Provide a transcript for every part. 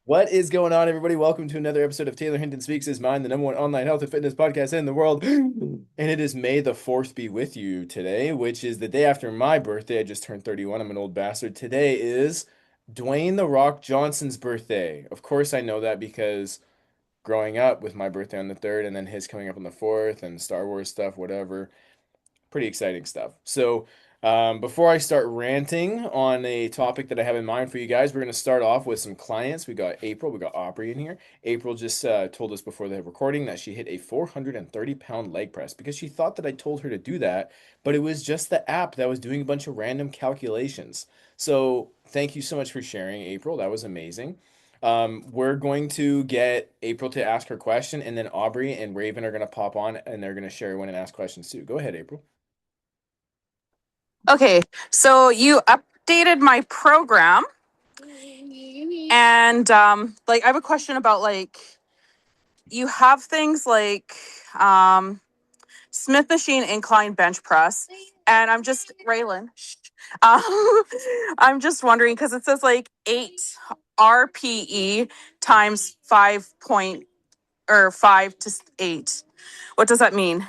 What is going on, everybody? Welcome to another episode of Taylor Hinton Speaks His Mind, the number one online health and fitness podcast in the world. And it is May the 4th be with you today, which is the day after my birthday. I just turned 31. I'm an old bastard. Today is Dwayne The Rock Johnson's birthday. Of course, I know that because growing up with my birthday on the 3rd and then his coming up on the 4th and Star Wars stuff, whatever, pretty exciting stuff. So, before I start ranting on a topic that I have in mind for you guys, we're going to start off with some clients. We got April, we got Aubrey in here. April just told us before the recording that she hit a 430-pound leg press because she thought that I told her to do that, but it was just the app that was doing a bunch of random calculations. So, thank you so much for sharing, April. That was amazing. We're going to get April to ask her question, and then Aubrey and Raven are going to pop on and they're going to share one and ask questions too. Go ahead, April. Okay, so you updated my program, and I have a question about you have things like Smith machine incline bench press, and Raylan. Shh. Um, I'm just wondering because it says like 8 RPE times 5 point or 5 to 8. What does that mean?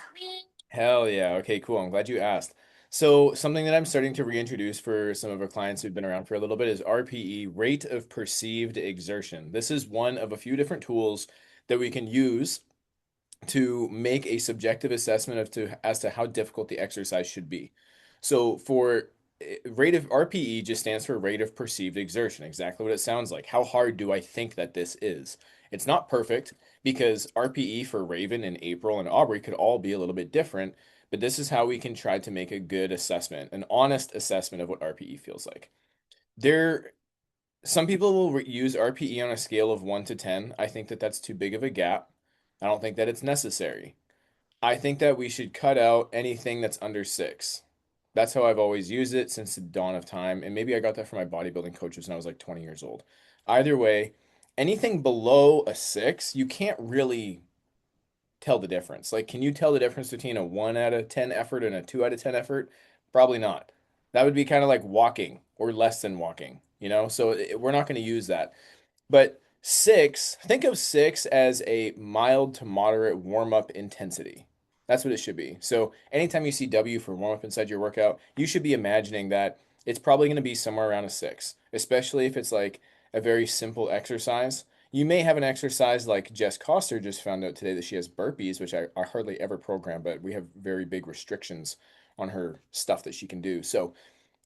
Hell yeah. Okay, cool. I'm glad you asked. So, something that I'm starting to reintroduce for some of our clients who've been around for a little bit is RPE, rate of perceived exertion. This is one of a few different tools that we can use to make a subjective assessment as to how difficult the exercise should be. So for rate of RPE just stands for rate of perceived exertion, exactly what it sounds like. How hard do I think that this is? It's not perfect because RPE for Raven and April and Aubrey could all be a little bit different, but this is how we can try to make a good assessment, an honest assessment of what RPE feels like. There some people will use RPE on a scale of 1 to 10. I think that that's too big of a gap. I don't think that it's necessary. I think that we should cut out anything that's under 6. That's how I've always used it since the dawn of time. And maybe I got that from my bodybuilding coaches when I was like 20 years old. Either way, anything below a 6, you can't really tell the difference. Like, can you tell the difference between a 1 out of 10 effort and a 2 out of 10 effort? Probably not. That would be kind of like walking or less than walking, you know? So we're not going to use that. But 6, think of 6 as a mild to moderate warm up intensity. That's what it should be. So anytime you see W for warm up inside your workout, you should be imagining that it's probably going to be somewhere around a 6, especially if it's like a very simple exercise. You may have an exercise like Jess Coster just found out today that she has burpees, which I hardly ever program, but we have very big restrictions on her stuff that she can do. So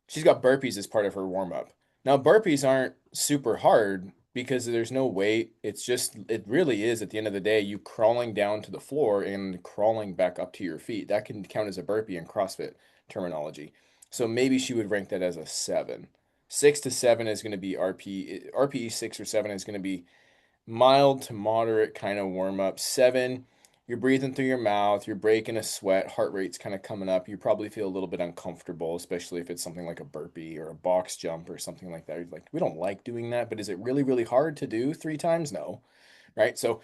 she's got burpees as part of her warm up. Now, burpees aren't super hard because there's no weight. It's just, it really is at the end of the day, you crawling down to the floor and crawling back up to your feet. That can count as a burpee in CrossFit terminology. So maybe she would rank that as a 7. 6 to 7 is going to be RPE 6 or 7 is going to be mild to moderate kind of warm up. 7, you're breathing through your mouth, you're breaking a sweat, heart rate's kind of coming up. You probably feel a little bit uncomfortable, especially if it's something like a burpee or a box jump or something like that. You're like, we don't like doing that, but is it really, really hard to do 3 times? No, right? So,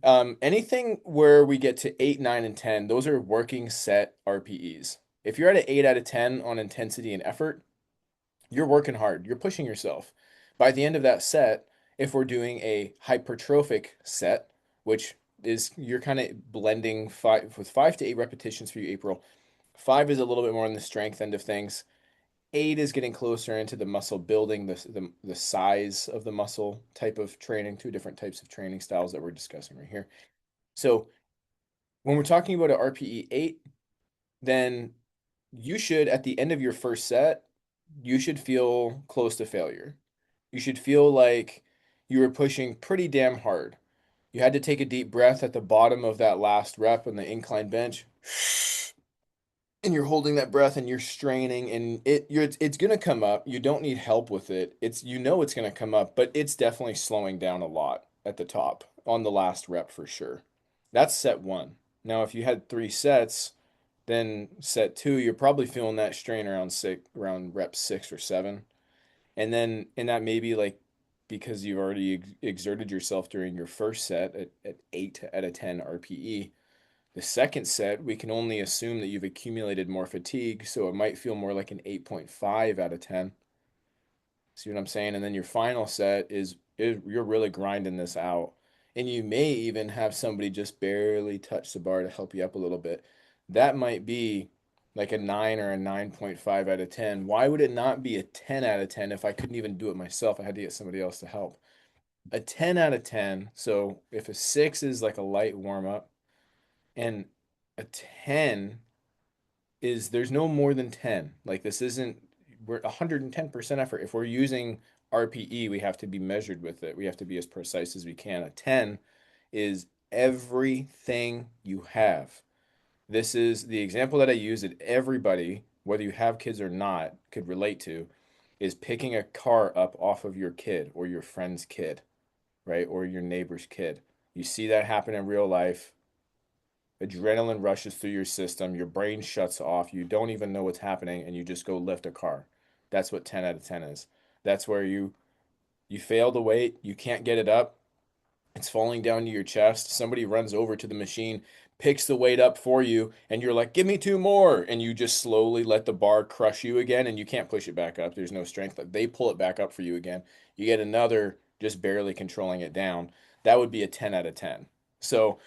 anything where we get to 8, 9, and 10, those are working set RPEs. If you're at an 8 out of 10 on intensity and effort, you're working hard, you're pushing yourself. By the end of that set, if we're doing a hypertrophic set, which is you're kind of blending 5 to 8 repetitions for you, April. 5 is a little bit more on the strength end of things. 8 is getting closer into the muscle building, the size of the muscle type of training, 2 different types of training styles that we're discussing right here. So when we're talking about an RPE 8, then you should, at the end of your first set, you should feel close to failure. You should feel like you were pushing pretty damn hard. You had to take a deep breath at the bottom of that last rep on the incline bench. And you're holding that breath and you're straining and it's going to come up. You don't need help with it. It's going to come up, but it's definitely slowing down a lot at the top on the last rep for sure. That's set 1. Now, if you had 3 sets, then set 2, you're probably feeling that strain around rep 6 or 7. And that may be like because you've already exerted yourself during your first set at 8 out of 10 RPE. The second set, we can only assume that you've accumulated more fatigue, so it might feel more like an 8.5 out of 10. See what I'm saying? And then your final set is you're really grinding this out. And you may even have somebody just barely touch the bar to help you up a little bit. That might be like a 9 or a 9.5 out of 10. Why would it not be a 10 out of 10 if I couldn't even do it myself? I had to get somebody else to help. A 10 out of 10. So if a 6 is like a light warm up and a 10 is there's no more than 10. Like this isn't we're 110% effort. If we're using RPE, we have to be measured with it. We have to be as precise as we can. A 10 is everything you have. This is the example that I use that everybody, whether you have kids or not, could relate to, is picking a car up off of your kid or your friend's kid, right? Or your neighbor's kid. You see that happen in real life. Adrenaline rushes through your system, your brain shuts off, you don't even know what's happening, and you just go lift a car. That's what 10 out of 10 is. That's where you fail the weight, you can't get it up, it's falling down to your chest. Somebody runs over to the machine, picks the weight up for you, and you're like, "Give me two more." And you just slowly let the bar crush you again, and you can't push it back up. There's no strength. They pull it back up for you again. You get another just barely controlling it down. That would be a 10 out of 10. So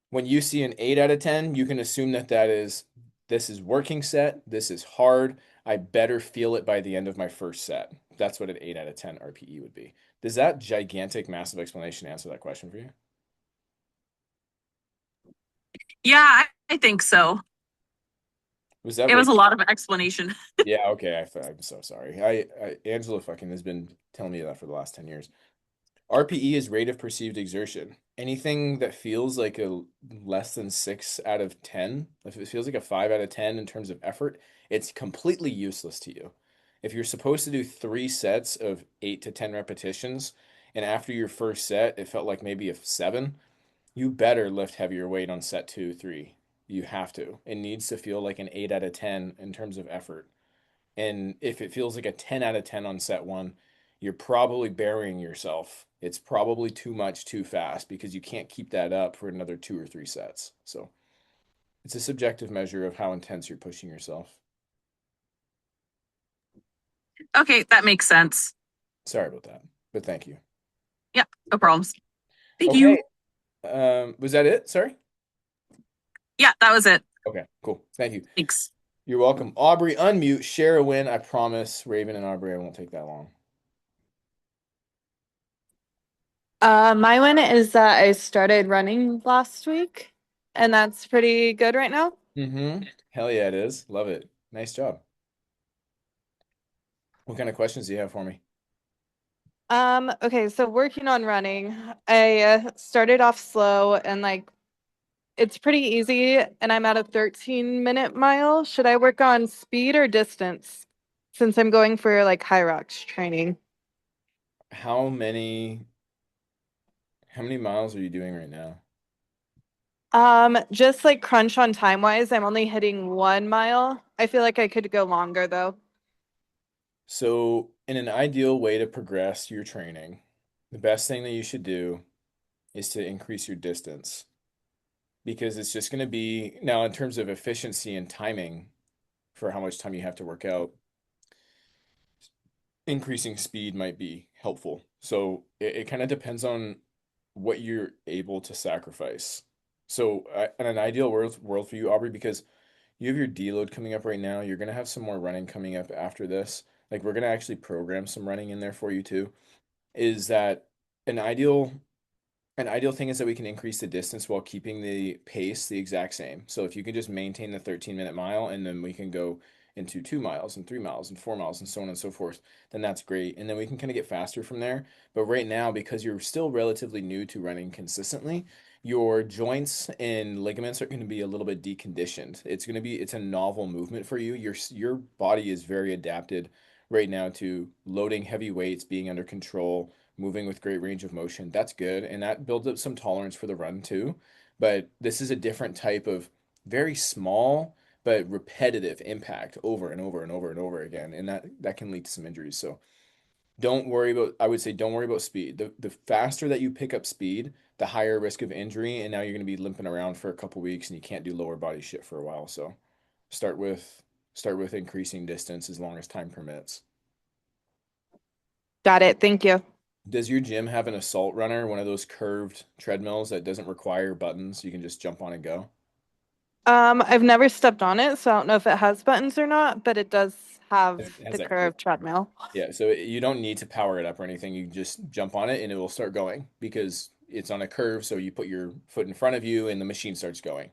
when you see an 8 out of 10, you can assume that this is working set, this is hard. I better feel it by the end of my first set. That's what an 8 out of 10 RPE would be. Does that gigantic, massive explanation answer that question for you? Yeah, I think so. Was that It was right? a lot of explanation. Yeah, okay. I'm so sorry. Angela fucking has been telling me that for the last 10 years. RPE is rate of perceived exertion. Anything that feels like a less than 6 out of 10, if it feels like a 5 out of 10 in terms of effort, it's completely useless to you. If you're supposed to do 3 sets of 8 to 10 repetitions, and after your first set, it felt like maybe a 7, you better lift heavier weight on set 2, 3. You have to. It needs to feel like an 8 out of 10 in terms of effort. And if it feels like a 10 out of 10 on set one, you're probably burying yourself. It's probably too much too fast because you can't keep that up for another 2 or 3 sets. So it's a subjective measure of how intense you're pushing yourself. Okay, that makes sense. Sorry about that, but thank you. Yeah, no problems. Thank Okay. you. Was that it? Sorry. Yeah, that was it. Okay, cool. Thank you. Thanks. You're welcome. Aubrey, unmute, share a win. I promise, Raven and Aubrey, I won't take that long. My one is that I started running last week, and that's pretty good right now. Mm-hmm. Hell yeah, it is. Love it. Nice job. What kind of questions do you have for me? Okay, so working on running, I started off slow and like it's pretty easy, and I'm at a 13-minute mile. Should I work on speed or distance since I'm going for like high rocks training? How many How many miles are you doing right now? Just like crunch on time wise, I'm only hitting 1 mile. I feel like I could go longer though. So, in an ideal way to progress your training, the best thing that you should do is to increase your distance because it's just going to be now in terms of efficiency and timing for how much time you have to work out, increasing speed might be helpful. So, it kind of depends on what you're able to sacrifice. So, in an ideal world for you, Aubrey, because you have your deload coming up right now. You're gonna have some more running coming up after this. Like we're gonna actually program some running in there for you too. Is that an ideal an ideal thing is that we can increase the distance while keeping the pace the exact same. So if you can just maintain the 13-minute mile and then we can go into 2 miles and 3 miles and 4 miles and so on and so forth, then that's great. And then we can kind of get faster from there. But right now, because you're still relatively new to running consistently, your joints and ligaments are going to be a little bit deconditioned. It's a novel movement for you. Your body is very adapted right now to loading heavy weights, being under control, moving with great range of motion. That's good. And that builds up some tolerance for the run too. But this is a different type of very small but repetitive impact over and over and over and over again. And that can lead to some injuries. So I would say don't worry about speed. The faster that you pick up speed, the higher risk of injury. And now you're going to be limping around for a couple weeks and you can't do lower body shit for a while. So start with start with increasing distance as long as time permits. Got it. Thank you. Does your gym have an assault runner, one of those curved treadmills that doesn't require buttons? You can just jump on and go. I've never stepped on it, so I don't know if it has buttons or not, but it does have It has the that curve. curved treadmill. Yeah, so you don't need to power it up or anything. You just jump on it and it will start going because it's on a curve. So you put your foot in front of you and the machine starts going,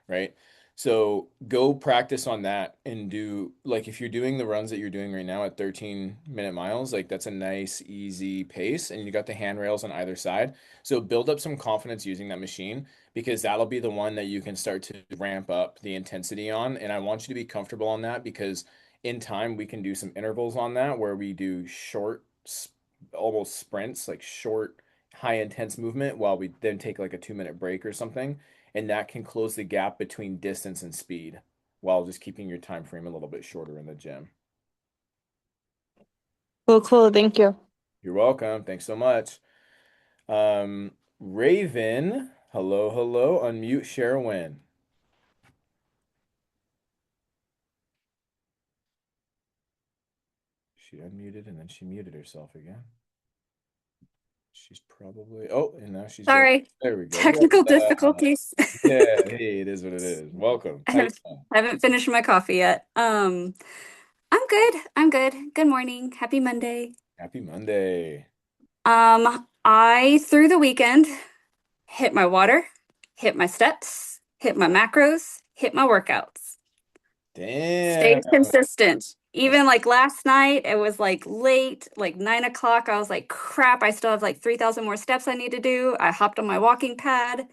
right? So go practice on that and do like if you're doing the runs that you're doing right now at 13-minute miles, like that's a nice, easy pace, and you got the handrails on either side. So build up some confidence using that machine because that'll be the one that you can start to ramp up the intensity on. And I want you to be comfortable on that because in time we can do some intervals on that where we do short, almost sprints, like short, high intense movement while we then take like a 2-minute break or something, and that can close the gap between distance and speed while just keeping your time frame a little bit shorter in the gym. Cool, cool. Thank you. You're welcome. Thanks so much. Raven, hello, hello. Unmute, share, win. She unmuted and then she muted herself again. She's probably, oh, and now she's back. Sorry, There we go. What's technical up? difficulties. Yeah, hey, it is what it is. Welcome. I How you haven't doing? I haven't finished my coffee yet. I'm good. I'm good. Good morning. Happy Monday. Happy Monday. I through the weekend hit my water, hit my steps, hit my macros, hit my workouts. Damn. Stayed consistent. That's Even like last night, it was like late, like 9 o'clock. I was like, crap, I still have like 3,000 more steps I need to do. I hopped on my walking pad,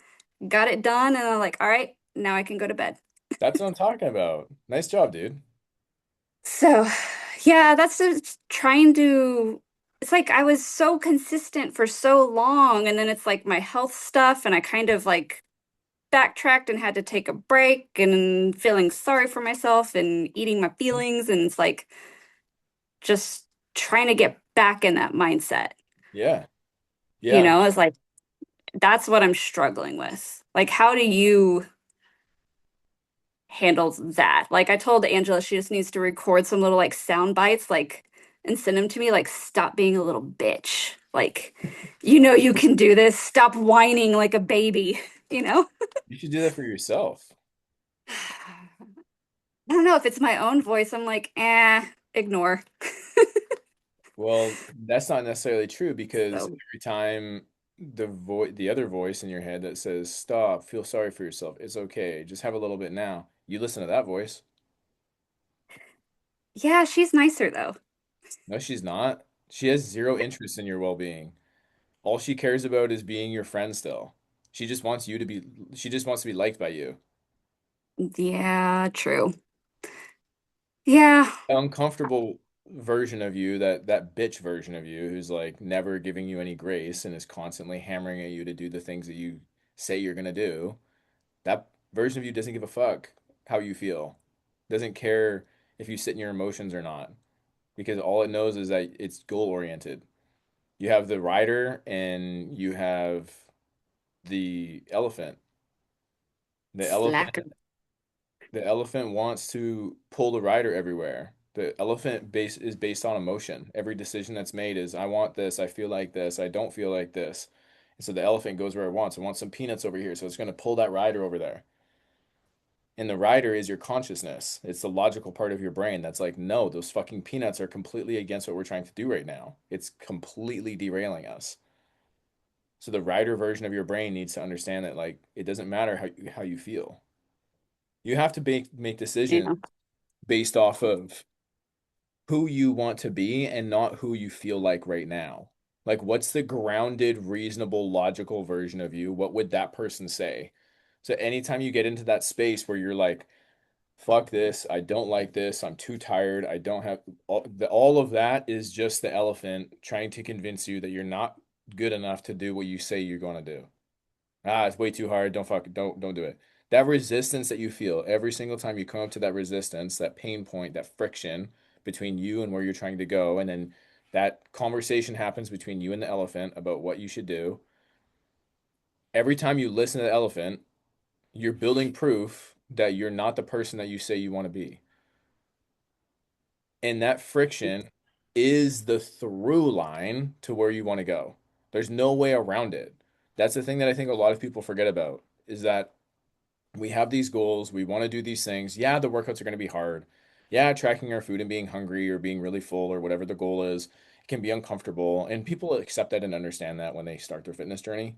got it done, and I'm like, all right, now I can go to bed. that's what I'm talking about. Nice job, dude. So, yeah, that's just trying to. It's like I was so consistent for so long, and then it's like my health stuff, and I kind of like backtracked and had to take a break and feeling sorry for myself and eating my feelings, and it's like just trying to get back in that mindset. Yeah. Yeah. It's like that's what I'm struggling with. Like, how do you handles that. Like I told Angela, she just needs to record some little like sound bites, like and send them to me. Like, stop being a little bitch. Like, you can do this. Stop whining like a baby. You know. You should do that for yourself. I don't know if it's my own voice. I'm like, ignore. Well, that's not necessarily true because So every time the other voice in your head that says, "Stop, feel sorry for yourself. It's okay. Just have a little bit now." You listen to that voice. yeah, she's nicer though. No, she's not. She has zero interest in your well-being. All she cares about is being your friend still. She just wants to be liked by you. Yeah, true. Yeah, Uncomfortable version of you, that bitch version of you who's like never giving you any grace and is constantly hammering at you to do the things that you say you're gonna do. That version of you doesn't give a fuck how you feel. Doesn't care if you sit in your emotions or not because all it knows is that it's goal oriented. You have the rider and you have the elephant. The elephant slacker. The elephant wants to pull the rider everywhere. The elephant base is based on emotion. Every decision that's made is I want this, I feel like this, I don't feel like this. And so the elephant goes where it wants. It wants some peanuts over here, so it's going to pull that rider over there. And the rider is your consciousness. It's the logical part of your brain that's like, no, those fucking peanuts are completely against what we're trying to do right now. It's completely derailing us. So the rider version of your brain needs to understand that like it doesn't matter how you feel. You have to make decisions Yeah. based off of who you want to be and not who you feel like right now. Like, what's the grounded, reasonable, logical version of you? What would that person say? So, anytime you get into that space where you're like, fuck this, I don't like this, I'm too tired, I don't have all of that is just the elephant trying to convince you that you're not good enough to do what you say you're going to do. Ah, it's way too hard. Don't do it. That resistance that you feel every single time you come up to that resistance, that pain point, that friction between you and where you're trying to go, and then that conversation happens between you and the elephant about what you should do. Every time you listen to the elephant, you're building proof that you're not the person that you say you want to be. And that friction is the through line to where you want to go. There's no way around it. That's the thing that I think a lot of people forget about is that we have these goals, we want to do these things. Yeah, the workouts are going to be hard. Yeah, tracking our food and being hungry or being really full or whatever the goal is, it can be uncomfortable. And people accept that and understand that when they start their fitness journey,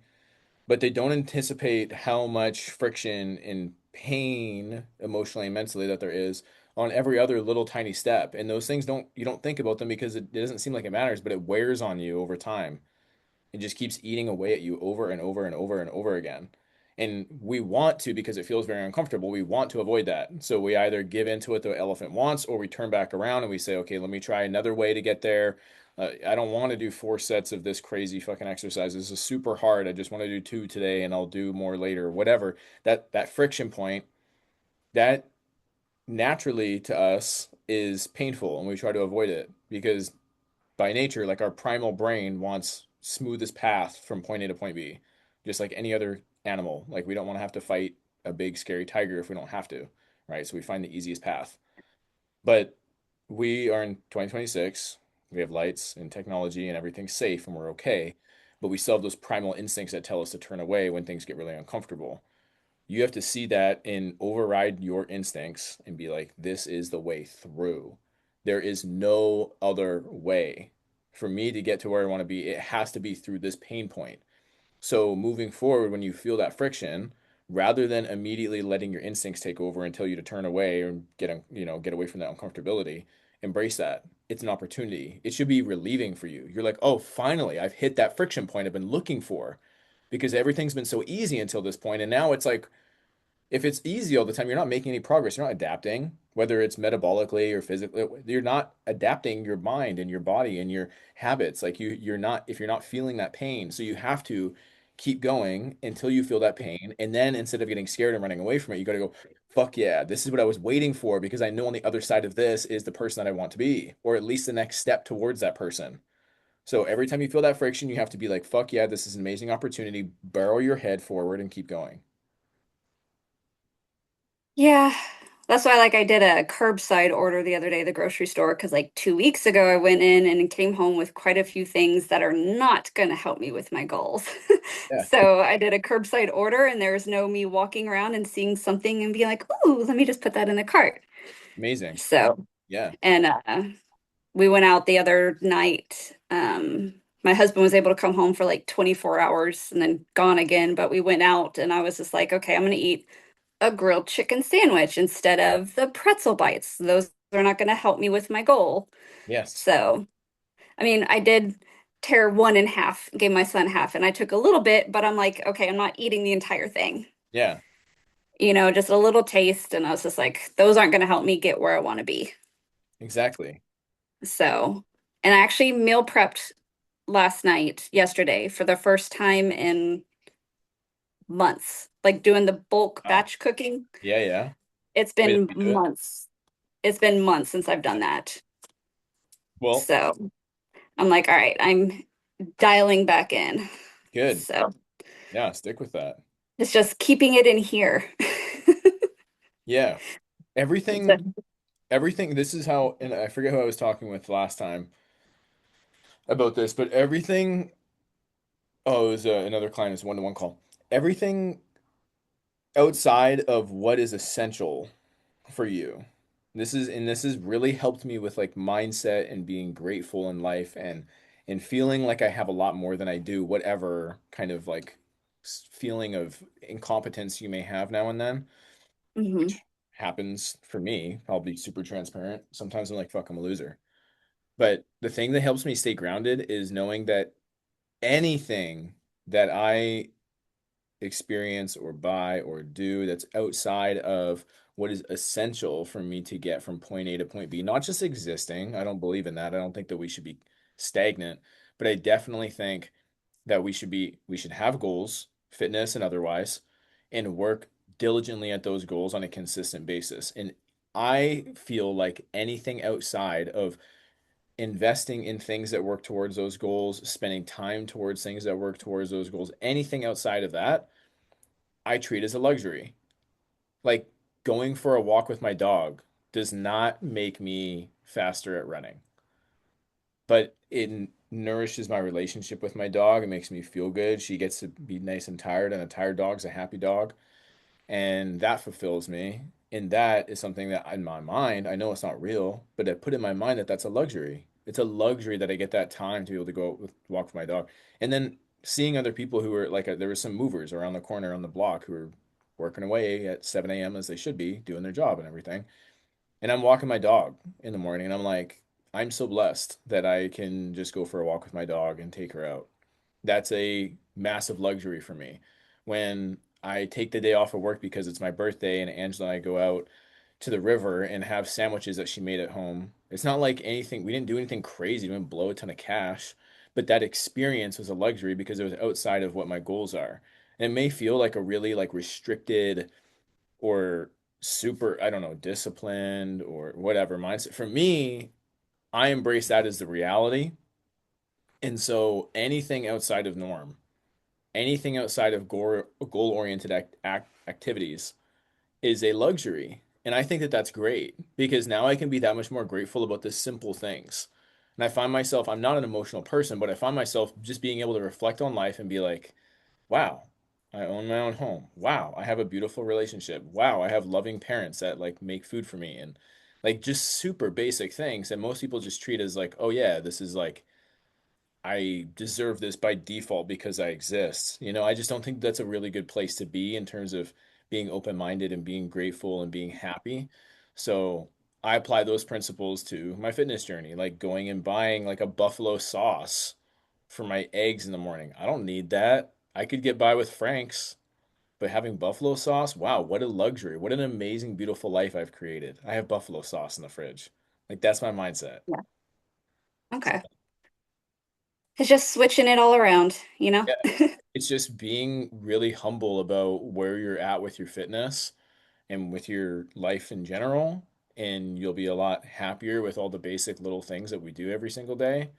but they don't anticipate how much friction and pain emotionally and mentally that there is on every other little tiny step. And those things don't, you don't think about them because it doesn't seem like it matters, but it wears on you over time. It just keeps eating away at you over and over and over and over again. And we want to, because it feels very uncomfortable, we want to avoid that. So we either give into what the elephant wants or we turn back around and we say, okay, let me try another way to get there. I don't want to do 4 sets of this crazy fucking exercise. This is super hard. I just want to do 2 today and I'll do more later, whatever. That friction point, that naturally to us is painful and we try to avoid it because by nature, like our primal brain wants smoothest path from point A to point B, just like any other animal. Like we don't want to have to fight a big scary tiger if we don't have to, right? So we find the easiest path. But we are in 2026. We have lights and technology and everything's safe and we're okay. But we still have those primal instincts that tell us to turn away when things get really uncomfortable. You have to see that and override your instincts and be like, this is the way through. There is no other way. For me to get to where I want to be, it has to be through this pain point. So moving forward, when you feel that friction, rather than immediately letting your instincts take over and tell you to turn away or get away from that uncomfortability, embrace that. It's an opportunity. It should be relieving for you. You're like, oh, finally, I've hit that friction point I've been looking for because everything's been so easy until this point, and now it's like if it's easy all the time, you're not making any progress. You're not adapting, whether it's metabolically or physically. You're not adapting your mind and your body and your habits. Like you're not if you're not feeling that pain. So you have to keep going until you feel that pain. And then instead of getting scared and running away from it, you got to go, fuck yeah, this is what I was waiting for because I know on the other side of this is the person that I want to be, or at least the next step towards that person. So every time you feel that friction, you have to be like, fuck yeah, this is an amazing opportunity. Barrel your head forward and keep going. Yeah. That's why like I did a curbside order the other day at the grocery store because like 2 weeks ago I went in and came home with quite a few things that are not going to help me with my goals. Yeah, So I did a curbside order and there was no me walking around and seeing something and being like, "Ooh, let me just put that in the cart." amazing. So, Yeah. and we went out the other night. My husband was able to come home for like 24 hours and then gone again, but we went out and I was just like, okay, I'm going to eat a grilled chicken sandwich instead of the pretzel bites. Those are not going to help me with my goal. Yes. So, I mean, I did tear one in half, gave my son half, and I took a little bit, but I'm like, okay, I'm not eating the entire thing. Yeah, Just a little taste. And I was just like, those aren't going to help me get where I want to be. exactly. So, and I actually meal prepped yesterday, for the first time in months, like doing the bulk Wow. batch cooking. Yeah, yeah. It's Way been to do it. months. It's been months since I've done that. Well, So I'm like, all right, I'm dialing back in. good. So Yeah, stick with that. it's just keeping it in here. Yeah. So, Everything, this is how, and I forget who I was talking with last time about this, but everything, oh, it was another client, it's one-to-one call. Everything outside of what is essential for you. This has really helped me with like mindset and being grateful in life and feeling like I have a lot more than I do, whatever kind of like feeling of incompetence you may have now and then, mhm. which happens for me. I'll be super transparent. Sometimes I'm like, fuck, I'm a loser. But the thing that helps me stay grounded is knowing that anything that I experience or buy or do that's outside of what is essential for me to get from point A to point B, not just existing. I don't believe in that. I don't think that we should be stagnant, but I definitely think that we should have goals, fitness and otherwise, and work diligently at those goals on a consistent basis. And I feel like anything outside of investing in things that work towards those goals, spending time towards things that work towards those goals, anything outside of that, I treat as a luxury. Like going for a walk with my dog does not make me faster at running. but it nourishes my relationship with my dog. It makes me feel good. She gets to be nice and tired, and a tired dog's a happy dog, and that fulfills me. And that is something that in my mind, I know it's not real, but I put in my mind that that's a luxury. It's a luxury that I get that time to be able to go walk with my dog. And then seeing other people who are like, there were some movers around the corner on the block who were working away at 7 a.m. as they should be, doing their job and everything. And I'm walking my dog in the morning, and I'm like, I'm so blessed that I can just go for a walk with my dog and take her out. That's a massive luxury for me. When I take the day off of work because it's my birthday and Angela and I go out to the river and have sandwiches that she made at home. It's not like anything, we didn't do anything crazy, we didn't blow a ton of cash, but that experience was a luxury because it was outside of what my goals are. And it may feel like a really like restricted or super, I don't know, disciplined or whatever mindset. For me, I embrace that as the reality. And so anything outside of norm, anything outside of goal-oriented activities is a luxury. And I think that that's great because now I can be that much more grateful about the simple things. And I find myself, I'm not an emotional person, but I find myself just being able to reflect on life and be like, wow, I own my own home. Wow, I have a beautiful relationship. Wow, I have loving parents that like make food for me and like just super basic things that most people just treat as like, oh yeah, this is like I deserve this by default because I exist. I just don't think that's a really good place to be in terms of being open-minded and being grateful and being happy. So I apply those principles to my fitness journey, like going and buying like a buffalo sauce for my eggs in the morning. I don't need that. I could get by with Frank's, but having buffalo sauce, wow, what a luxury. What an amazing, beautiful life I've created. I have buffalo sauce in the fridge. Like that's my mindset. Yeah. Okay. It's just switching it all around, you know? Yeah. It's just being really humble about where you're at with your fitness and with your life in general. And you'll be a lot happier with all the basic little things that we do every single day.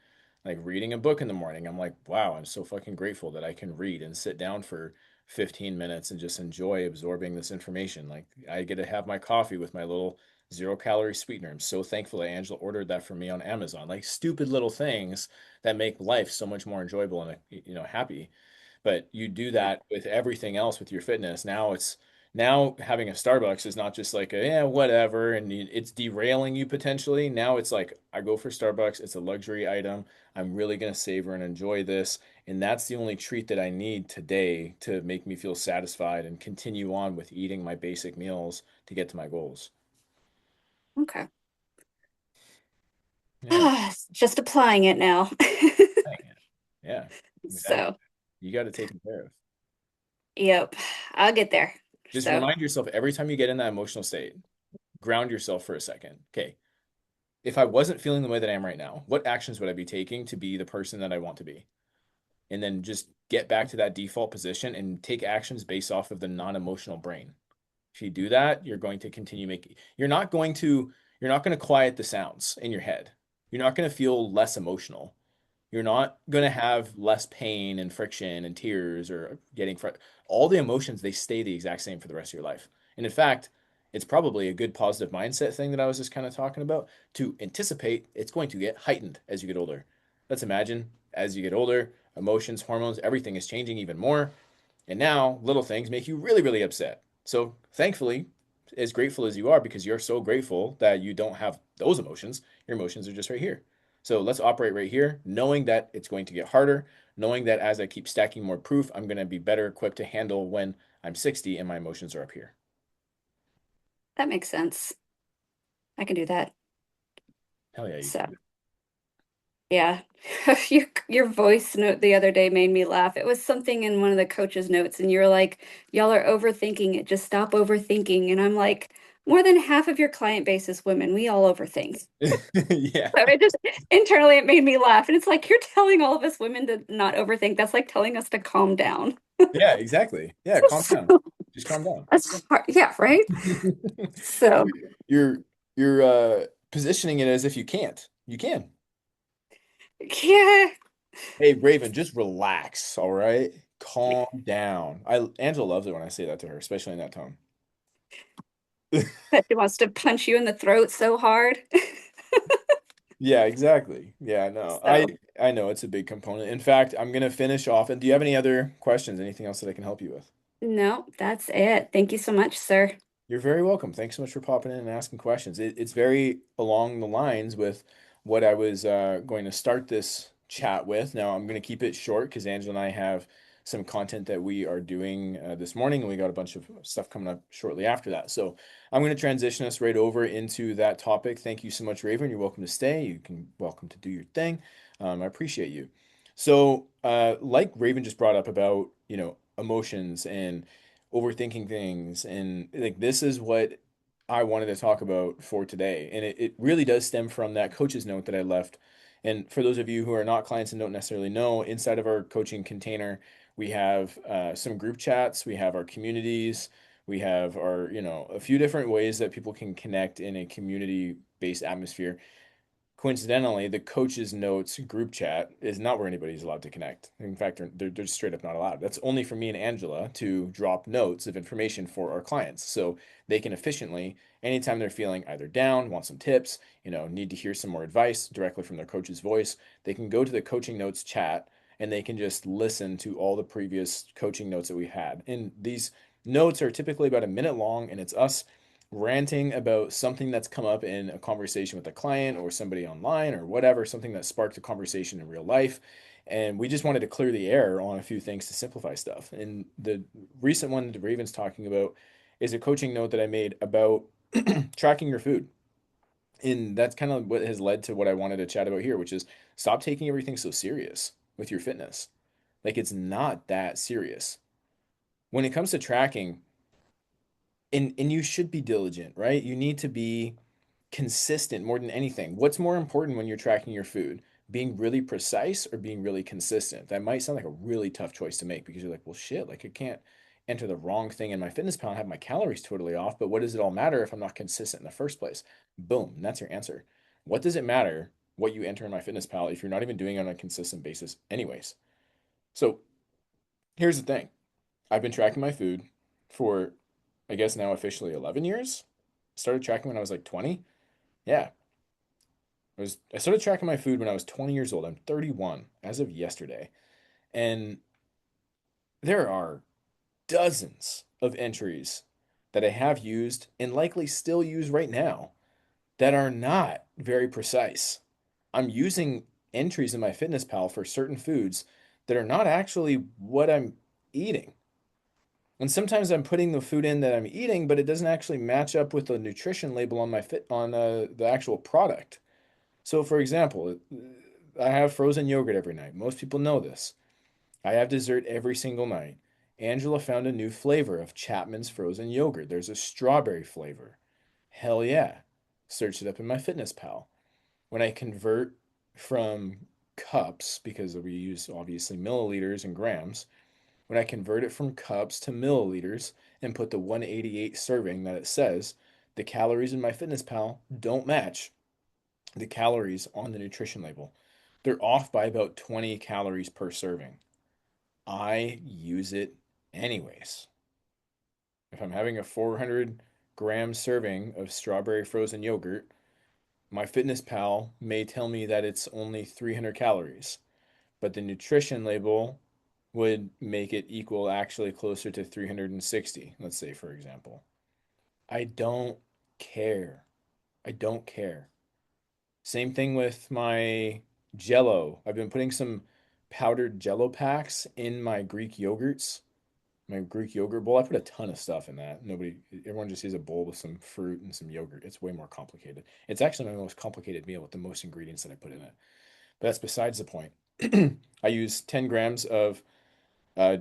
Like reading a book in the morning. I'm like, wow, I'm so fucking grateful that I can read and sit down for 15 minutes and just enjoy absorbing this information. Like I get to have my coffee with my little 0-calorie sweetener. I'm so thankful that Angela ordered that for me on Amazon. Like stupid little things that make life so much more enjoyable and happy. But you do that with everything else with your fitness. Now having a Starbucks is not just like a, yeah, whatever, and it's derailing you potentially. Now it's like I go for Starbucks, it's a luxury item. I'm really gonna savor and enjoy this, and that's the only treat that I need today to make me feel satisfied and continue on with eating my basic meals to get to my goals. Okay. Yeah, Just applying it now. yeah, exactly. So, You got to take care of. yep, I'll get there. Just So, remind yourself every time you get in that emotional state, ground yourself for a second. Okay, if I wasn't feeling the way that I am right now, what actions would I be taking to be the person that I want to be? And then just get back to that default position and take actions based off of the non-emotional brain. If you do that, you're going to continue making, you're not going to quiet the sounds in your head. You're not going to feel less emotional. You're not going to have less pain and friction and tears or all the emotions, they stay the exact same for the rest of your life. And in fact, it's probably a good positive mindset thing that I was just kind of talking about to anticipate it's going to get heightened as you get older. Let's imagine as you get older, emotions, hormones, everything is changing even more. And now little things make you really, really upset. So thankfully, as grateful as you are, because you're so grateful that you don't have those emotions, your emotions are just right here. So let's operate right here, knowing that it's going to get harder, knowing that as I keep stacking more proof, I'm going to be better equipped to handle when I'm 60 and my emotions are up here. that makes sense. I can do that. Hell yeah, you So, can. yeah. Your voice note the other day made me laugh. It was something in one of the coach's notes, and you're like, y'all are overthinking it. Just stop overthinking. And I'm like, more than half of your client base is women. We all overthink. Yeah. So it just internally it made me laugh. And it's like you're telling all of us women to not overthink. That's like telling us to calm down. Yeah, exactly. Yeah, calm down. So Just calm down. that's hard. Yeah, right. So You're you're positioning it as if you can't. You can. yeah. Hey, Raven, just relax, all right? Calm down. Angela loves it when I say that to her, especially in that tone. But she wants to punch you in the throat so hard. Yeah, exactly. Yeah, no. I So, I know it's a big component. In fact, I'm gonna finish off. And do you have any other questions? Anything else that I can help you with? no, that's it. Thank you so much, sir. You're very welcome. Thanks so much for popping in and asking questions. It's very along the lines with what I was going to start this chat with. Now, I'm going to keep it short because Angela and I have some content that we are doing this morning, and we got a bunch of stuff coming up shortly after that. So I'm going to transition us right over into that topic. Thank you so much, Raven. You're welcome to stay. You can welcome to do your thing. I appreciate you. So, like Raven just brought up about, emotions and overthinking things. And like this is what I wanted to talk about for today. And it really does stem from that coach's note that I left. And for those of you who are not clients and don't necessarily know, inside of our coaching container, we have some group chats, we have our communities, we have our, a few different ways that people can connect in a community-based atmosphere. Coincidentally, the coach's notes group chat is not where anybody's allowed to connect. In fact, they're just straight up not allowed. That's only for me and Angela to drop notes of information for our clients. So they can efficiently, anytime they're feeling either down, want some tips, need to hear some more advice directly from their coach's voice, they can go to the coaching notes chat and they can just listen to all the previous coaching notes that we had. And these notes are typically about a minute long, and it's us ranting about something that's come up in a conversation with a client or somebody online or whatever, something that sparked a conversation in real life. And we just wanted to clear the air on a few things to simplify stuff. And the recent one that Raven's talking about is a coaching note that I made about tracking your food. And that's kind of what has led to what I wanted to chat about here, which is stop taking everything so serious with your fitness. Like it's not that serious. When it comes to tracking, and you should be diligent, right? You need to be consistent more than anything. What's more important when you're tracking your food? Being really precise or being really consistent? That might sound like a really tough choice to make because you're like, well, shit, like I can't enter the wrong thing in my fitness pal and have my calories totally off. But what does it all matter if I'm not consistent in the first place? Boom, and that's your answer. What does it matter what you enter in my fitness pal if you're not even doing it on a consistent basis, anyways? So here's the thing. I've been tracking my food for, I guess now officially 11 years. Started tracking when I was like 20. Yeah, I started tracking my food when I was 20 years old. I'm 31 as of yesterday. And there are dozens of entries that I have used and likely still use right now that are not very precise. I'm using entries in my Fitness Pal for certain foods that are not actually what I'm eating. And sometimes I'm putting the food in that I'm eating, but it doesn't actually match up with the nutrition label on the actual product. So, for example, I have frozen yogurt every night. Most people know this. I have dessert every single night. Angela found a new flavor of Chapman's frozen yogurt. There's a strawberry flavor. Hell yeah. Search it up in my Fitness Pal. When I convert from cups, because we use obviously milliliters and grams, when I convert it from cups to milliliters and put the 188 serving that it says, the calories in my Fitness Pal don't match the calories on the nutrition label. They're off by about 20 calories per serving. I use it anyways. If I'm having a 400-gram serving of strawberry frozen yogurt, my Fitness Pal may tell me that it's only 300 calories, but the nutrition label would make it equal actually closer to 360, let's say, for example. I don't care. I don't care. Same thing with my Jello. I've been putting some powdered Jello packs in my Greek yogurts, my Greek yogurt bowl. I put a ton of stuff in that. Everyone just sees a bowl with some fruit and some yogurt. It's way more complicated. It's actually my most complicated meal with the most ingredients that I put in it. But that's besides the point. I use 10 grams of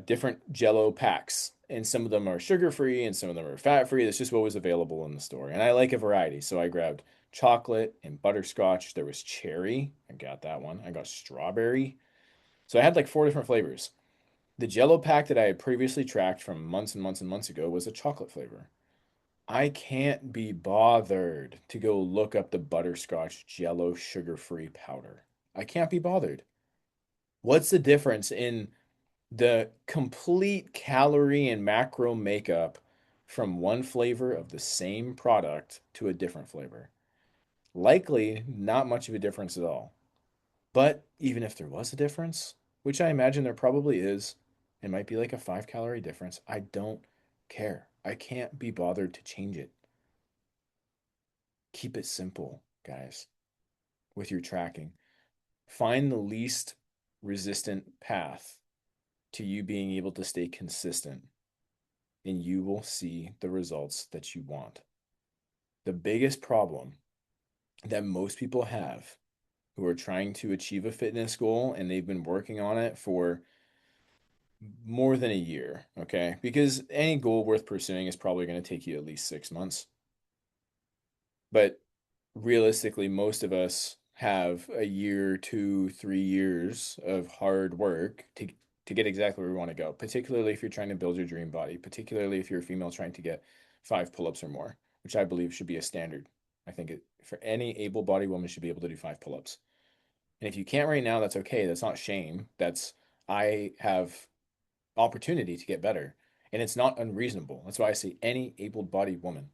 different Jello packs, and some of them are sugar free and some of them are fat free. That's just what was available in the store, and I like a variety. So I grabbed chocolate and butterscotch. There was cherry. I got that one. I got strawberry. So I had like four different flavors. The Jello pack that I had previously tracked from months and months and months ago was a chocolate flavor. I can't be bothered to go look up the butterscotch Jello sugar-free powder. I can't be bothered. What's the difference in the complete calorie and macro makeup from one flavor of the same product to a different flavor? Likely not much of a difference at all. But even if there was a difference, which I imagine there probably is, it might be like a 5 calorie difference. I don't care. I can't be bothered to change it. Keep it simple, guys, with your tracking. Find the least resistant path to you being able to stay consistent, and you will see the results that you want. The biggest problem that most people have who are trying to achieve a fitness goal and they've been working on it for more than a year, okay? Because any goal worth pursuing is probably going to take you at least 6 months. But realistically, most of us have a year, 2, 3 years of hard work to get exactly where we want to go, particularly if you're trying to build your dream body, particularly if you're a female trying to get 5 pull-ups or more, which I believe should be a standard. I think for any able-bodied woman should be able to do 5 pull-ups. And if you can't right now, that's okay. That's not shame. That's I have opportunity to get better. And it's not unreasonable. That's why I say any able-bodied woman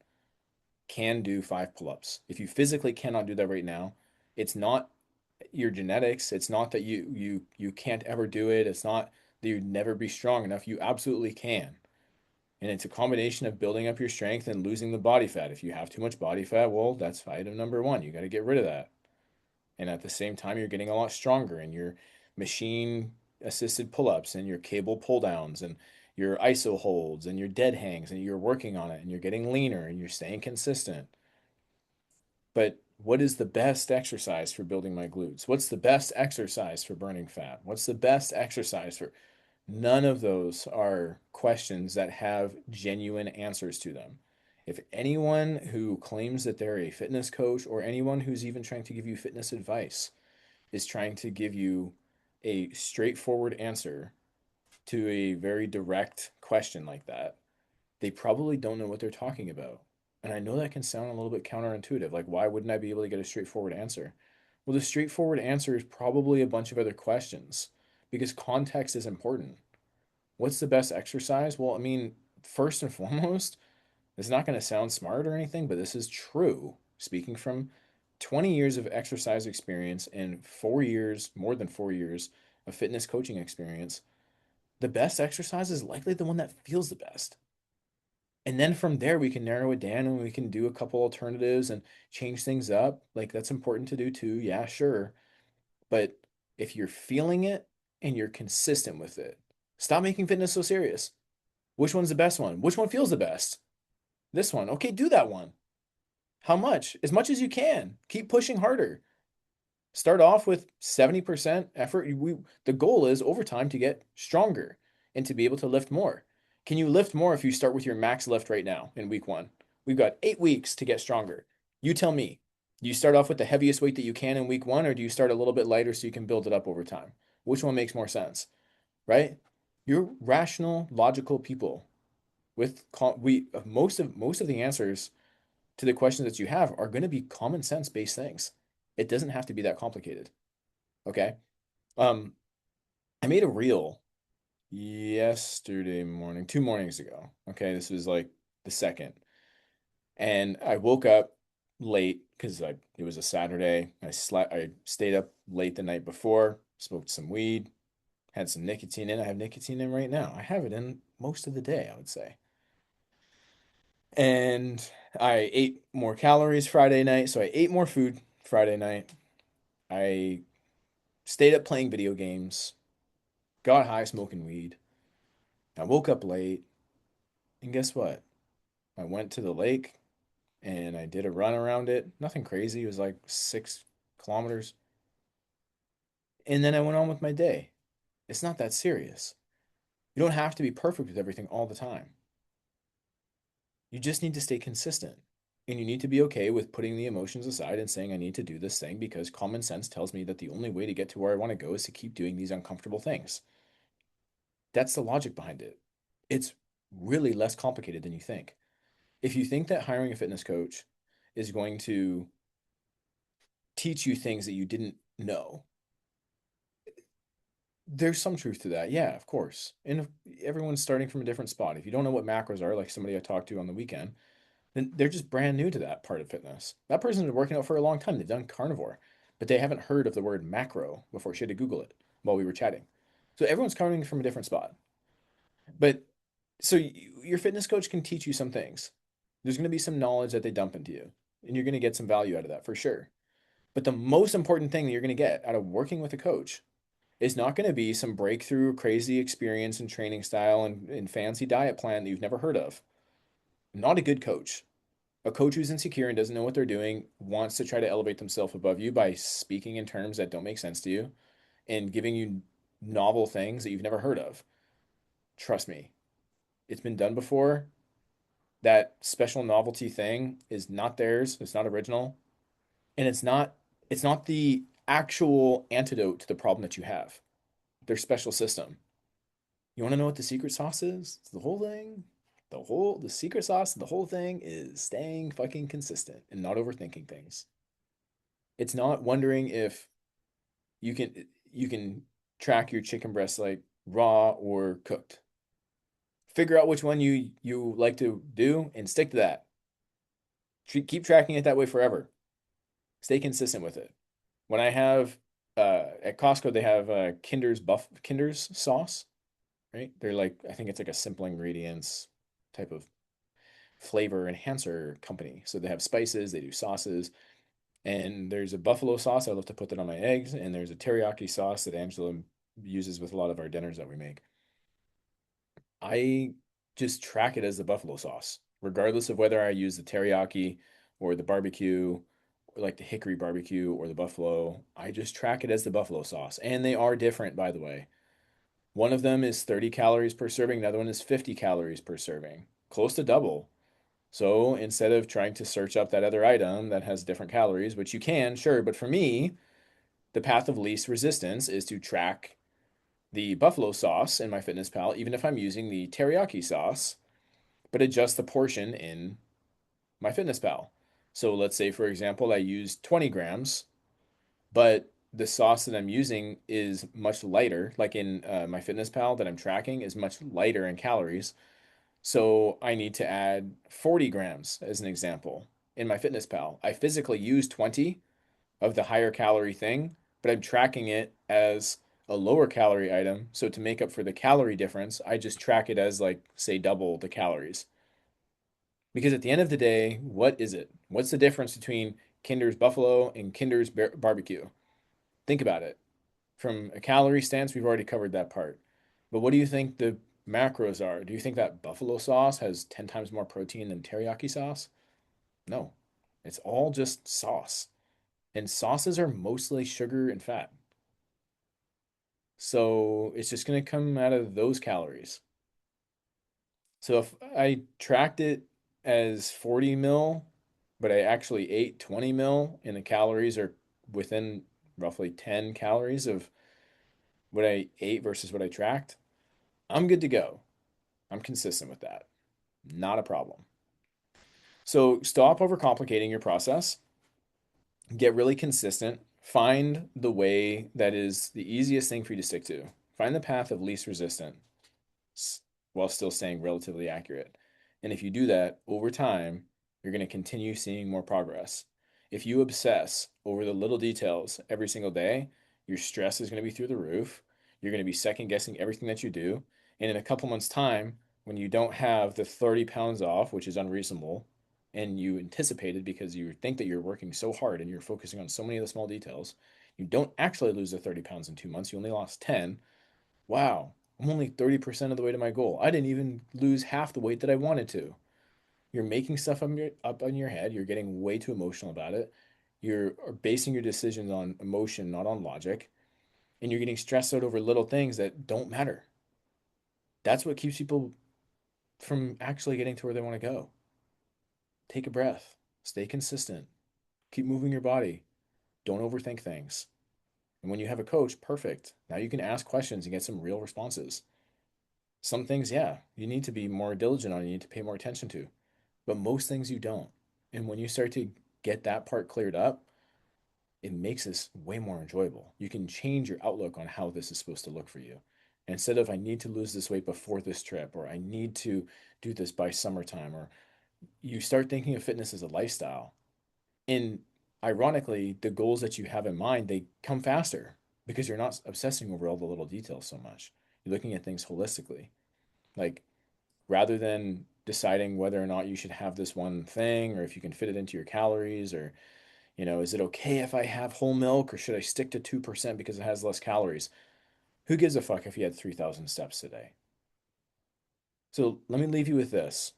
can do 5 pull-ups. If you physically cannot do that right now, it's not your genetics. It's not that you can't ever do it. It's not that you'd never be strong enough. You absolutely can. And it's a combination of building up your strength and losing the body fat. If you have too much body fat, well, that's item number one. You got to get rid of that. And at the same time, you're getting a lot stronger in your machine assisted pull-ups and your cable pull downs and your iso holds and your dead hangs, and you're working on it and you're getting leaner and you're staying consistent. But what is the best exercise for building my glutes? What's the best exercise for burning fat? What's the best exercise for? None of those are questions that have genuine answers to them. If anyone who claims that they're a fitness coach or anyone who's even trying to give you fitness advice is trying to give you a straightforward answer to a very direct question like that, they probably don't know what they're talking about. And I know that can sound a little bit counterintuitive. Like, why wouldn't I be able to get a straightforward answer? Well, the straightforward answer is probably a bunch of other questions because context is important. What's the best exercise? Well, I mean, first and foremost, it's not going to sound smart or anything, but this is true. Speaking from 20 years of exercise experience and 4 years, more than 4 years of fitness coaching experience, the best exercise is likely the one that feels the best. And then from there, we can narrow it down and we can do a couple alternatives and change things up. Like that's important to do too. Yeah, sure. But if you're feeling it and you're consistent with it, stop making fitness so serious. Which one's the best one? Which one feels the best? This one. Okay, do that one. How much? As much as you can. Keep pushing harder. Start off with 70% effort. The goal is over time to get stronger and to be able to lift more. Can you lift more if you start with your max lift right now in week one? We've got 8 weeks to get stronger. You tell me. Do you start off with the heaviest weight that you can in week one, or do you start a little bit lighter so you can build it up over time? Which one makes more sense, right? You're rational, logical people with most of the answers to the questions that you have are going to be common sense based things. It doesn't have to be that complicated. Okay. Um, I made a reel yesterday morning, 2 mornings ago. Okay, this was like the second. And I woke up late because it was a Saturday. I stayed up late the night before, smoked some weed, had some nicotine in. I have nicotine in right now. I have it in most of the day, I would say. And I ate more calories Friday night, so I ate more food Friday night. I stayed up playing video games, got high smoking weed. I woke up late, and guess what? I went to the lake and I did a run around it. Nothing crazy. It was like 6 kilometers. And then I went on with my day. It's not that serious. You don't have to be perfect with everything all the time. You just need to stay consistent. And you need to be okay with putting the emotions aside and saying, I need to do this thing because common sense tells me that the only way to get to where I want to go is to keep doing these uncomfortable things. That's the logic behind it. It's really less complicated than you think. If you think that hiring a fitness coach is going to teach you things that you didn't know, there's some truth to that. Yeah, of course. And everyone's starting from a different spot. If you don't know what macros are, like somebody I talked to on the weekend, then they're just brand new to that part of fitness. That person's been working out for a long time. They've done carnivore, but they haven't heard of the word macro before. She had to Google it while we were chatting. So everyone's coming from a different spot. But so your fitness coach can teach you some things. There's going to be some knowledge that they dump into you, and you're going to get some value out of that for sure. But the most important thing that you're going to get out of working with a coach is not going to be some breakthrough, crazy experience and training style and fancy diet plan that you've never heard of. Not a good coach. A coach who's insecure and doesn't know what they're doing wants to try to elevate themselves above you by speaking in terms that don't make sense to you and giving you novel things that you've never heard of. Trust me, it's been done before. That special novelty thing is not theirs. It's not original, and it's not the actual antidote to the problem that you have. Their special system. You want to know what the secret sauce is? It's the whole thing. The secret sauce of the whole thing is staying fucking consistent and not overthinking things. It's not wondering if you can track your chicken breast like raw or cooked. Figure out which one you like to do and stick to that. Keep tracking it that way forever. Stay consistent with it. When I have at Costco, they have Kinder's sauce, right? They're like, I think it's like a simple ingredients type of flavor enhancer company. So they have spices, they do sauces, and there's a buffalo sauce. I love to put that on my eggs, and there's a teriyaki sauce that Angela uses with a lot of our dinners that we make. I just track it as the buffalo sauce, regardless of whether I use the teriyaki or the barbecue, or like the hickory barbecue or the buffalo. I just track it as the buffalo sauce. And they are different, by the way. One of them is 30 calories per serving, the other one is 50 calories per serving, close to double. So instead of trying to search up that other item that has different calories, which you can, sure, but for me, the path of least resistance is to track the buffalo sauce in MyFitnessPal, even if I'm using the teriyaki sauce, but adjust the portion in MyFitnessPal. So let's say, for example, I use 20 grams, but the sauce that I'm using is much lighter, like in MyFitnessPal that I'm tracking is much lighter in calories. So I need to add 40 grams as an example in MyFitnessPal. I physically use 20 of the higher calorie thing, but I'm tracking it as a lower calorie item. So to make up for the calorie difference, I just track it as like, say, double the calories. Because at the end of the day, what is it? What's the difference between Kinder's Buffalo and Kinder's Barbecue? Think about it. From a calorie stance, we've already covered that part. But what do you think the macros are? Do you think that buffalo sauce has 10 times more protein than teriyaki sauce? No. It's all just sauce. And sauces are mostly sugar and fat. So it's just going to come out of those calories. So if I tracked it as 40 mil, but I actually ate 20 mil and the calories are within roughly 10 calories of what I ate versus what I tracked, I'm good to go. I'm consistent with that. Not a problem. So stop overcomplicating your process. Get really consistent. Find the way that is the easiest thing for you to stick to. Find the path of least resistance while still staying relatively accurate. And if you do that over time, you're going to continue seeing more progress. If you obsess over the little details every single day, your stress is going to be through the roof. You're going to be second guessing everything that you do. And in a couple months' time, when you don't have the 30 pounds off, which is unreasonable, and you anticipated because you think that you're working so hard and you're focusing on so many of the small details, you don't actually lose the 30 pounds in 2 months. You only lost 10. Wow, I'm only 30% of the way to my goal. I didn't even lose half the weight that I wanted to. You're making stuff up on your head. You're getting way too emotional about it. You're basing your decisions on emotion, not on logic. And you're getting stressed out over little things that don't matter. That's what keeps people from actually getting to where they want to go. Take a breath. Stay consistent. Keep moving your body. Don't overthink things. And when you have a coach, perfect. Now you can ask questions and get some real responses. Some things, yeah, you need to be more diligent on, you need to pay more attention to, but most things you don't. And when you start to get that part cleared up, it makes this way more enjoyable. You can change your outlook on how this is supposed to look for you. Instead of, I need to lose this weight before this trip, or I need to do this by summertime, or you start thinking of fitness as a lifestyle. And ironically, the goals that you have in mind, they come faster because you're not obsessing over all the little details so much. You're looking at things holistically. Like rather than deciding whether or not you should have this one thing or if you can fit it into your calories or, is it okay if I have whole milk or should I stick to 2% because it has less calories? Who gives a fuck if you had 3,000 steps today? So let me leave you with this.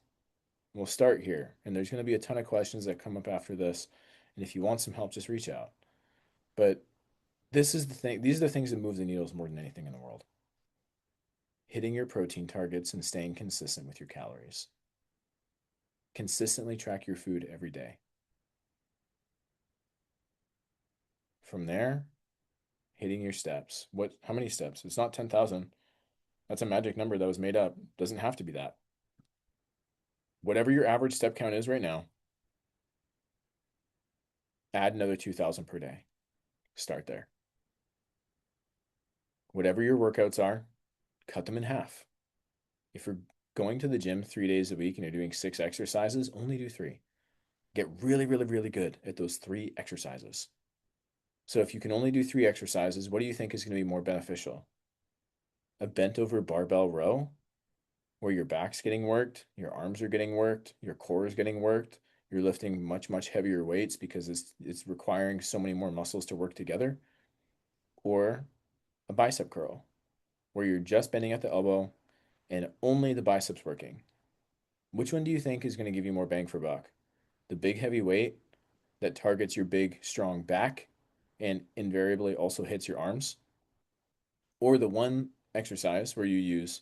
We'll start here, and there's going to be a ton of questions that come up after this. And if you want some help, just reach out. But this is the thing, these are the things that move the needles more than anything in the world. Hitting your protein targets and staying consistent with your calories. Consistently track your food every day. From there, hitting your steps. How many steps? It's not 10,000. That's a magic number that was made up. Doesn't have to be that. Whatever your average step count is right now, add another 2,000 per day. Start there. Whatever your workouts are, cut them in half. If you're going to the gym 3 days a week and you're doing 6 exercises, only do three. Get really, really, really good at those 3 exercises. So if you can only do 3 exercises, what do you think is going to be more beneficial? A bent over barbell row where your back's getting worked, your arms are getting worked, your core is getting worked, you're lifting much, much heavier weights because it's requiring so many more muscles to work together, or a bicep curl where you're just bending at the elbow and only the biceps working. Which one do you think is going to give you more bang for buck? The big heavy weight that targets your big strong back and invariably also hits your arms, or the one exercise where you use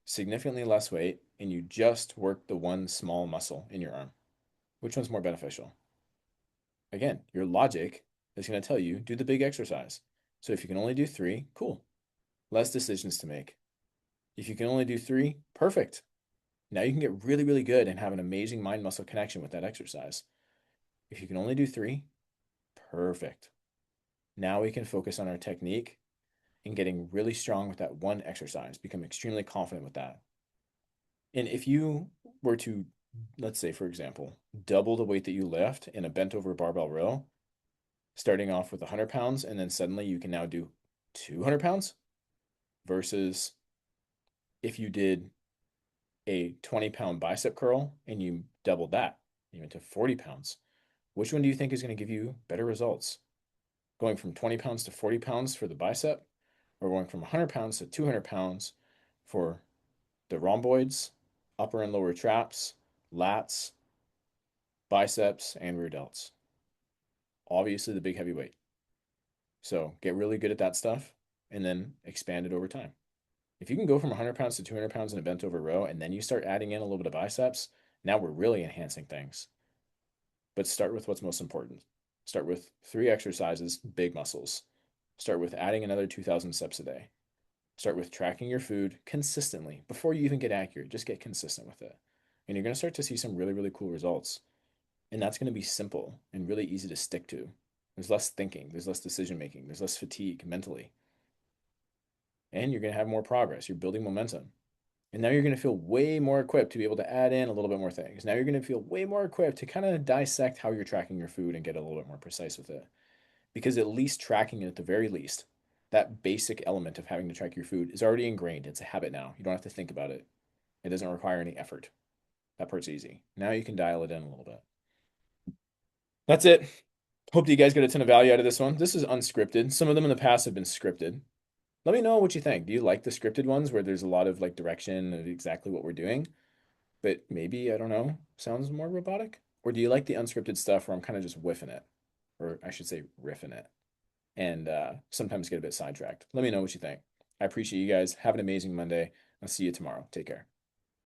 significantly less weight and you just work the one small muscle in your arm? Which one's more beneficial? Again, your logic is going to tell you do the big exercise. So if you can only do three, cool. Less decisions to make. If you can only do three, perfect. Now you can get really, really good and have an amazing mind muscle connection with that exercise. If you can only do three, perfect. Now we can focus on our technique and getting really strong with that one exercise, become extremely confident with that. And if you were to, let's say, for example, double the weight that you lift in a bent over barbell row, starting off with 100 pounds, and then suddenly you can now do 200 pounds versus if you did a 20-pound bicep curl and you doubled that, you went to 40 pounds. Which one do you think is going to give you better results? Going from 20 pounds to 40 pounds for the bicep, or going from 100 pounds to 200 pounds for the rhomboids, upper and lower traps, lats, biceps, and rear delts? Obviously, the big heavy weight. So get really good at that stuff and then expand it over time. If you can go from 100 pounds to 200 pounds in a bent over row and then you start adding in a little bit of biceps, now we're really enhancing things. But start with what's most important. Start with 3 exercises, big muscles. Start with adding another 2,000 steps a day. Start with tracking your food consistently before you even get accurate. Just get consistent with it. And you're going to start to see some really, really cool results. And that's going to be simple and really easy to stick to. There's less thinking, there's less decision making, there's less fatigue mentally. And you're going to have more progress. You're building momentum. And now you're going to feel way more equipped to be able to add in a little bit more things. Now you're going to feel way more equipped to kind of dissect how you're tracking your food and get a little bit more precise with it. Because at least tracking it at the very least, that basic element of having to track your food is already ingrained. It's a habit now. You don't have to think about it. It doesn't require any effort. That part's easy. Now you can dial it in a little bit. That's it. Hope that you guys get a ton of value out of this one. This is unscripted. Some of them in the past have been scripted. Let me know what you think. Do you like the scripted ones where there's a lot of like direction of exactly what we're doing, but maybe, I don't know, sounds more robotic? Or do you like the unscripted stuff where I'm kind of just whiffing it, or I should say riffing it, and sometimes get a bit sidetracked? Let me know what you think. I appreciate you guys. Have an amazing Monday. I'll see you tomorrow. Take care.